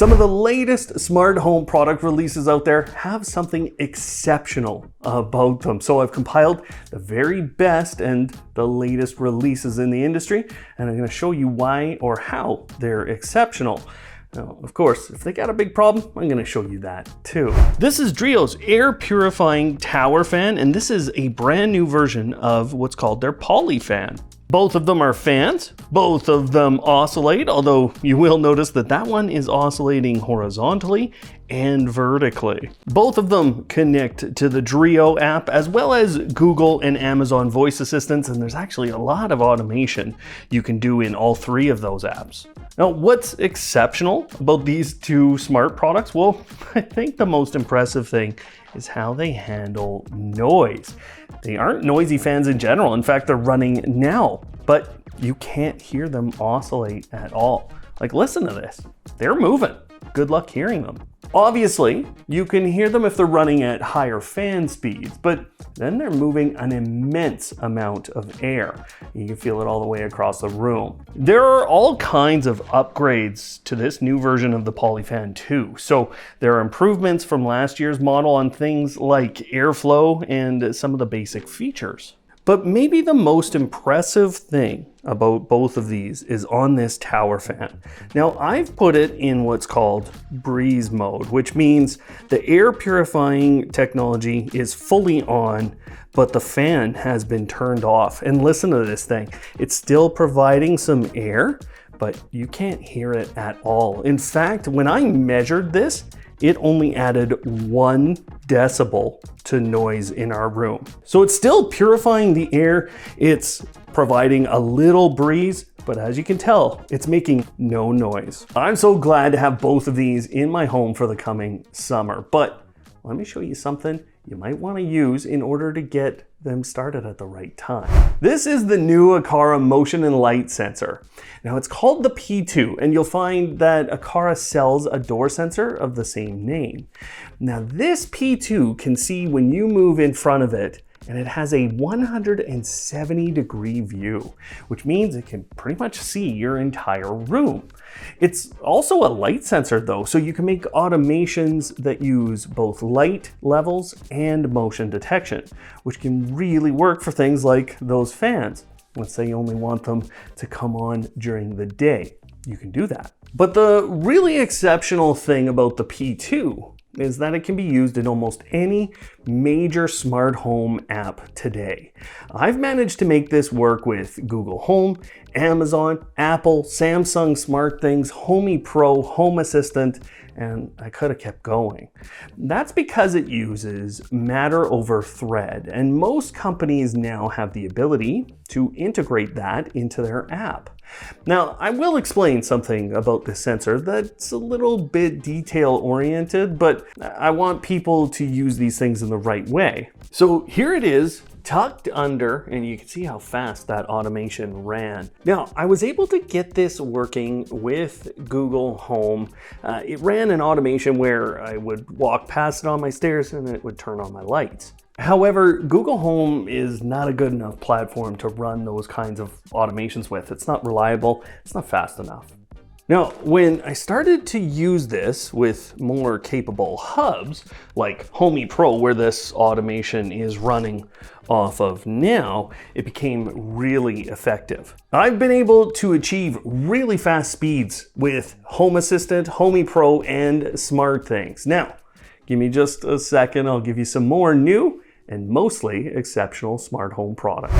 Some of the latest smart home product releases out there have something exceptional about them. So I've compiled the very best and the latest releases in the industry, and I'm going to show you why or how they're exceptional. Now, of course, if they got a big problem, I'm going to show you that too. This is DREO's air purifying tower fan, and this is a brand new version of what's called their poly fan. Both of them are fans, both of them oscillate, although you will notice that that one is oscillating horizontally and vertically. Both of them connect to the DREO app as well as Google and Amazon voice assistants, and there's actually a lot of automation you can do in all three of those apps. Now, what's exceptional about these two smart products? Well, I think the most impressive thing is how they handle noise. They aren't noisy fans in general. In fact, they're running now, but you can't hear them oscillate at all. Like, listen to this. They're moving. Good luck hearing them. Obviously, you can hear them if they're running at higher fan speeds, but then they're moving an immense amount of air. You can feel it all the way across the room. There are all kinds of upgrades to this new version of the Polyfan 2. So there are improvements from last year's model on things like airflow and some of the basic features. But maybe the most impressive thing about both of these is on this tower fan. Now, I've put it in what's called breeze mode, which means the air purifying technology is fully on, but the fan has been turned off. And listen to this thing. It's still providing some air, but you can't hear it at all. In fact, when I measured this, it only added 1 decibel to noise in our room. So it's still purifying the air, it's providing a little breeze, but as you can tell, it's making no noise. I'm so glad to have both of these in my home for the coming summer, but let me show you something you might want to use in order to get them started at the right time. This is the new Aqara motion and light sensor. Now, it's called the P2, and you'll find that Aqara sells a door sensor of the same name. Now, this P2 can see when you move in front of it, and it has a 170-degree view, which means it can pretty much see your entire room. It's also a light sensor though, so you can make automations that use both light levels and motion detection, which can really work for things like those fans. Let's say you only want them to come on during the day. You can do that. But the really exceptional thing about the P2 is that it can be used in almost any major smart home app today. I've managed to make this work with Google Home, Amazon, Apple, Samsung SmartThings, Homey Pro, Home Assistant, and I could have kept going. That's because it uses matter over thread, and most companies now have the ability to integrate that into their app. Now, I will explain something about this sensor that's a little bit detail-oriented, but I want people to use these things in the right way. So here it is, tucked under, and you can see how fast that automation ran. Now, I was able to get this working with Google Home. It ran an automation where I would walk past it on my stairs and it would turn on my lights. However, Google Home is not a good enough platform to run those kinds of automations with. It's not reliable, it's not fast enough. Now, when I started to use this with more capable hubs, like Homey Pro, where this automation is running off of now, it became really effective. I've been able to achieve really fast speeds with Home Assistant, Homey Pro, and SmartThings. Now, give me just a second, I'll give you some more new and mostly exceptional smart home products.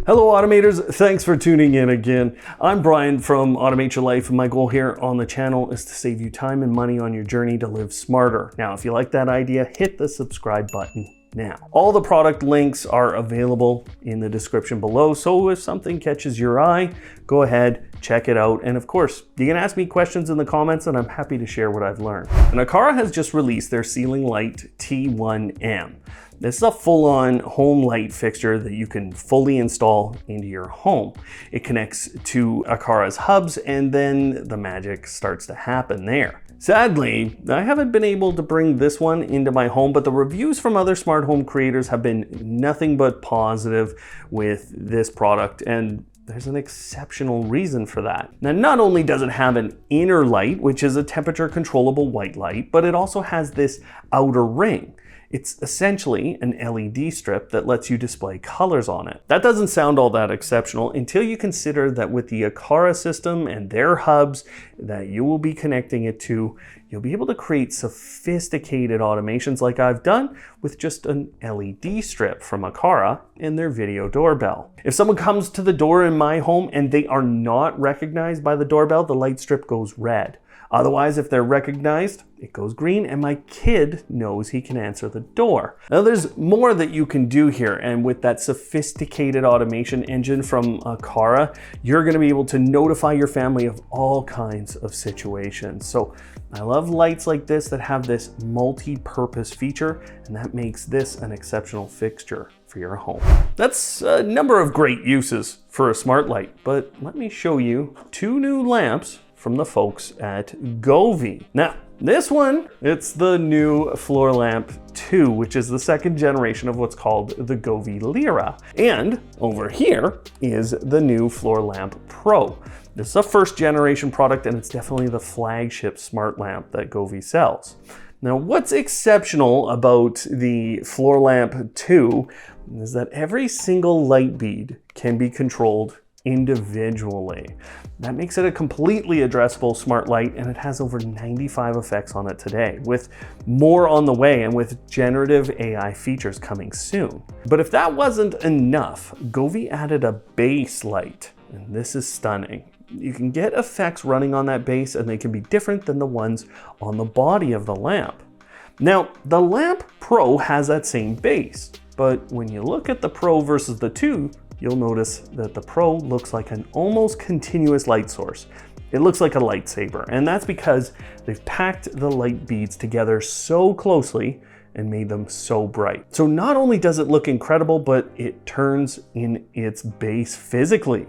Hello automators, thanks for tuning in again. I'm Brian from Automate Your Life, and my goal here on the channel is to save you time and money on your journey to live smarter. Now, if you like that idea, hit the subscribe button now. All the product links are available in the description below, so if something catches your eye, go ahead, check it out. And of course, you can ask me questions in the comments and I'm happy to share what I've learned. And Aqara has just released their ceiling light T1M. This is a full-on home light fixture that you can fully install into your home. It connects to Aqara's hubs, and then the magic starts to happen there. Sadly, I haven't been able to bring this one into my home, but the reviews from other smart home creators have been nothing but positive with this product, and there's an exceptional reason for that. Now, not only does it have an inner light, which is a temperature controllable white light, but it also has this outer ring. It's essentially an LED strip that lets you display colors on it. That doesn't sound all that exceptional until you consider that with the Aqara system and their hubs that you will be connecting it to, you'll be able to create sophisticated automations like I've done with just an LED strip from Aqara in their video doorbell. If someone comes to the door in my home and they are not recognized by the doorbell, the light strip goes red. Otherwise, if they're recognized, it goes green and my kid knows he can answer the door. Now there's more that you can do here, and with that sophisticated automation engine from Aqara, you're gonna be able to notify your family of all kinds of situations. So I love lights like this that have this multi-purpose feature, and that makes this an exceptional fixture for your home. That's a number of great uses for a smart light, but let me show you 2 new lamps from the folks at Govee. Now, this one, it's the new floor lamp 2, which is the 2nd generation of what's called the Govee Lyra. And over here is the new floor lamp Pro. This is a 1st generation product, and it's definitely the flagship smart lamp that Govee sells. Now, what's exceptional about the floor lamp 2 is that every single light bead can be controlled individually. That makes it a completely addressable smart light, and it has over 95 effects on it today, with more on the way and with generative AI features coming soon. But if that wasn't enough, Govee added a base light, and this is stunning. You can get effects running on that base, and they can be different than the ones on the body of the lamp. Now, the Lamp Pro has that same base, but when you look at the Pro versus the 2, you'll notice that the Pro looks like an almost continuous light source. It looks like a lightsaber, and that's because they've packed the light beads together so closely and made them so bright. So not only does it look incredible, but it turns in its base physically.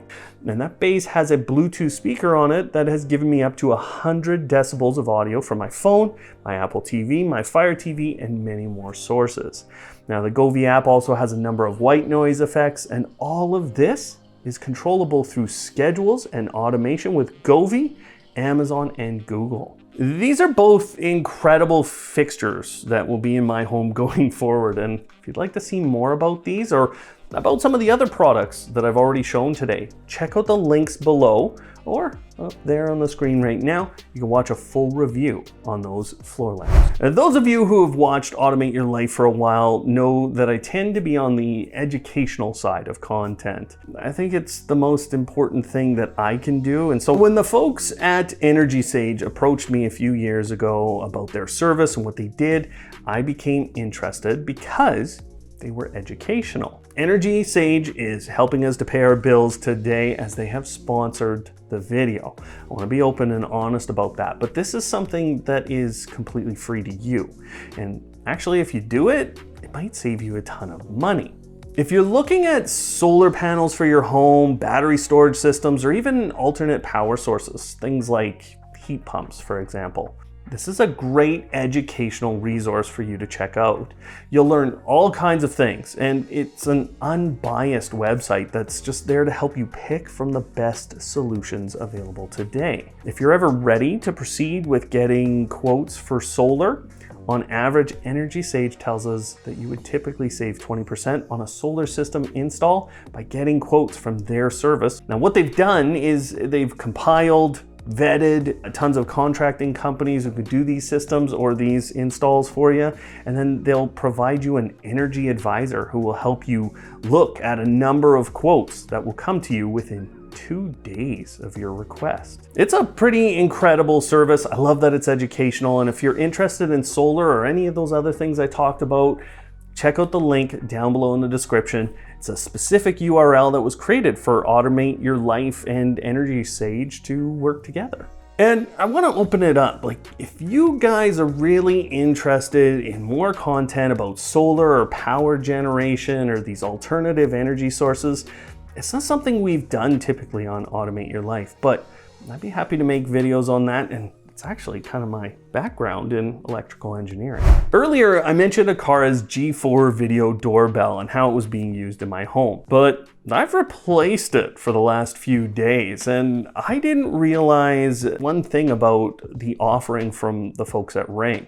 And that base has a Bluetooth speaker on it that has given me up to 100 decibels of audio from my phone, my Apple TV, my Fire TV, and many more sources. Now the Govee app also has a number of white noise effects, and all of this is controllable through schedules and automation with Govee, Amazon, and Google. These are both incredible fixtures that will be in my home going forward, and if you'd like to see more about these or about some of the other products that I've already shown today, check out the links below or up there on the screen right now. You can watch a full review on those floor lamps. And those of you who have watched Automate Your Life for a while know that I tend to be on the educational side of content. I think it's the most important thing that I can do. And so when the folks at Energy Sage approached me a few years ago about their service and what they did, I became interested because they were educational. Energy Sage is helping us to pay our bills today as they have sponsored the video. I want to be open and honest about that, but this is something that is completely free to you. And actually, if you do it, it might save you a ton of money. If you're looking at solar panels for your home, battery storage systems, or even alternate power sources, things like heat pumps, for example, this is a great educational resource for you to check out. You'll learn all kinds of things, and it's an unbiased website that's just there to help you pick from the best solutions available today. If you're ever ready to proceed with getting quotes for solar, on average, Energy Sage tells us that you would typically save 20% on a solar system install by getting quotes from their service. Now, what they've done is they've compiled, vetted tons of contracting companies who could do these systems or these installs for you, and then they'll provide you an energy advisor who will help you look at a number of quotes that will come to you within 2 days of your request. It's a pretty incredible service. I love that it's educational, and if you're interested in solar or any of those other things I talked about, check out the link down below in the description. It's a specific URL that was created for Automate Your Life and Energy Sage to work together. And I want to open it up. Like, if you guys are really interested in more content about solar or power generation or these alternative energy sources, it's not something we've done typically on Automate Your Life, but I'd be happy to make videos on that and It's actually kind of my background in electrical engineering. Earlier, I mentioned Aqara's G4 video doorbell and how it was being used in my home, but I've replaced it for the last few days, and I didn't realize one thing about the offering from the folks at Ring.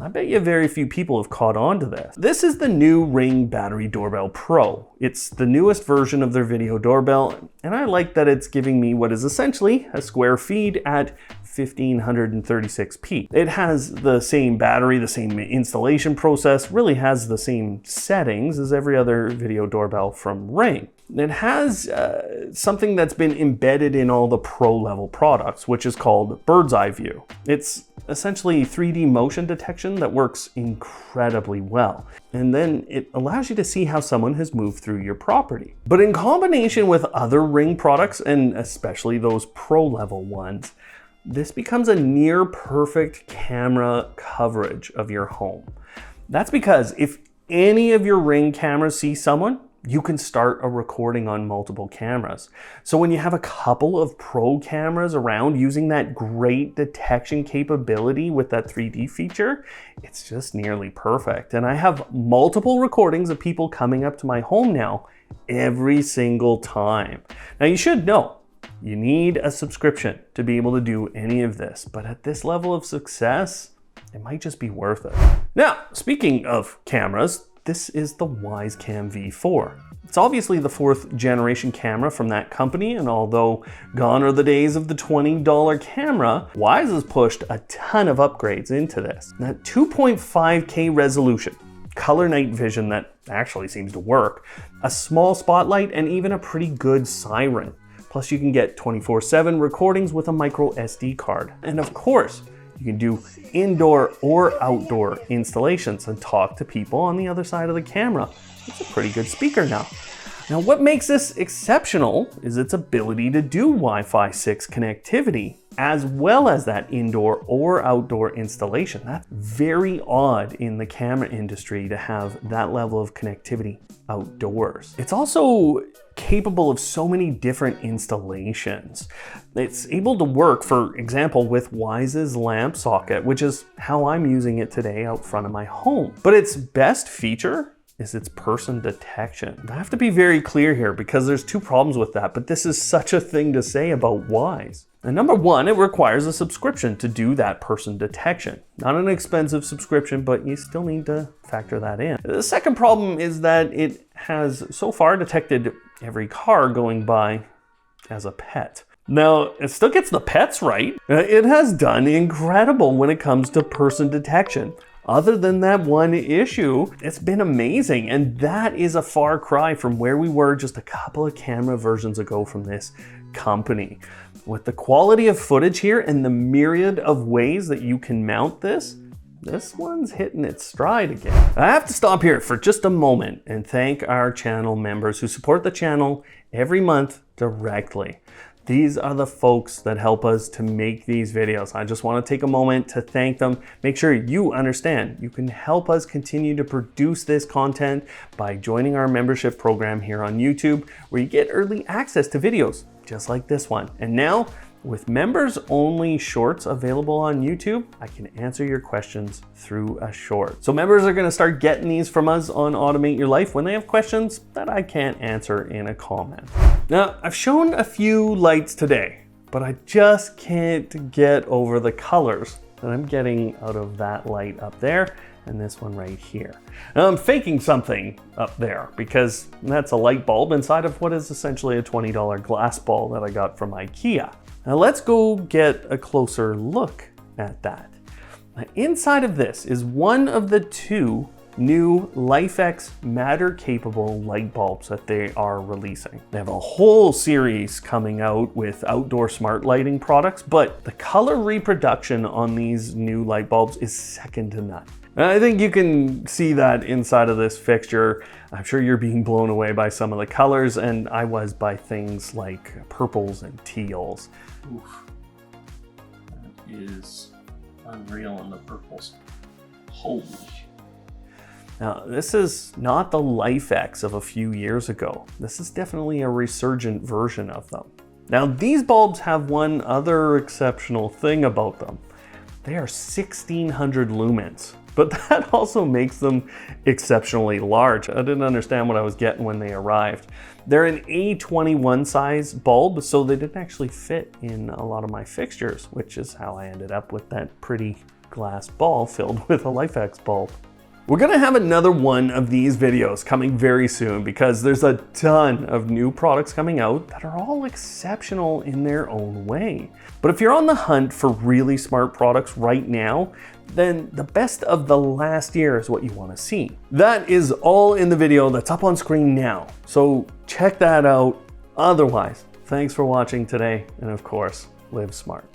I bet you very few people have caught on to this. This is the new Ring Battery Doorbell Pro. It's the newest version of their video doorbell, and I like that it's giving me what is essentially a square feed at 1536p. It has the same battery, the same installation process, really has the same settings as every other video doorbell from Ring. It has something that's been embedded in all the pro level products, which is called bird's eye view. It's essentially 3D motion detection that works incredibly well. And then it allows you to see how someone has moved through your property. But in combination with other Ring products, and especially those pro level ones, this becomes a near perfect camera coverage of your home. That's because if any of your Ring cameras see someone, you can start a recording on multiple cameras. So when you have a couple of pro cameras around using that great detection capability with that 3D feature, it's just nearly perfect. And I have multiple recordings of people coming up to my home now every single time. Now you should know, you need a subscription to be able to do any of this, but at this level of success, it might just be worth it. Now, speaking of cameras, this is the Wyze Cam V4. It's obviously the 4th generation camera from that company, and although gone are the days of the $20 camera, Wyze has pushed a ton of upgrades into this. That 2.5K resolution, color night vision that actually seems to work, a small spotlight, and even a pretty good siren. Plus you can get 24/7 recordings with a micro SD card. And of course, you can do indoor or outdoor installations and talk to people on the other side of the camera. It's a pretty good speaker now. Now, what makes this exceptional is its ability to do Wi-Fi 6 connectivity, as well as that indoor or outdoor installation. That's very odd in the camera industry to have that level of connectivity outdoors. It's also capable of so many different installations. It's able to work, for example, with Wyze's lamp socket, which is how I'm using it today out front of my home. But its best feature is its person detection. I have to be very clear here because there's two problems with that, but this is such a thing to say about Wyze. And number one, it requires a subscription to do that person detection. Not an expensive subscription, but you still need to factor that in. The second problem is that it has so far detected every car going by as a pet. Now, it still gets the pets right. It has done incredible when it comes to person detection. Other than that one issue, it's been amazing, and that is a far cry from where we were just a couple of camera versions ago from this company. With the quality of footage here and the myriad of ways that you can mount this one's hitting its stride again. I have to stop here for just a moment and thank our channel members who support the channel every month directly. These are the folks that help us to make these videos. I just want to take a moment to thank them. Make sure you understand you can help us continue to produce this content by joining our membership program here on YouTube, where you get early access to videos just like this one. And now, with members only shorts available on YouTube, I can answer your questions through a short. So members are gonna start getting these from us on Automate Your Life when they have questions that I can't answer in a comment. Now, I've shown a few lights today, but I just can't get over the colors that I'm getting out of that light up there and this one right here. Now, I'm faking something up there because that's a light bulb inside of what is essentially a $20 glass ball that I got from IKEA. Now let's go get a closer look at that. Now, inside of this is one of the two new LifX matter capable light bulbs that they are releasing. They have a whole series coming out with outdoor smart lighting products, but the color reproduction on these new light bulbs is second to none. And I think you can see that inside of this fixture. I'm sure you're being blown away by some of the colors, and I was by things like purples and teals. Oof. That is unreal in the purples. Holy. Now, this is not the LifX of a few years ago. This is definitely a resurgent version of them. Now, these bulbs have one other exceptional thing about them. they are 1600 lumens. But that also makes them exceptionally large. I didn't understand what I was getting when they arrived. They're an A21 size bulb, so they didn't actually fit in a lot of my fixtures, which is how I ended up with that pretty glass ball filled with a LifX bulb. We're gonna have another one of these videos coming very soon because there's a ton of new products coming out that are all exceptional in their own way. But if you're on the hunt for really smart products right now, then the best of the last year is what you wanna see. That is all in the video that's up on screen now. So check that out. Otherwise, thanks for watching today. And of course, live smart.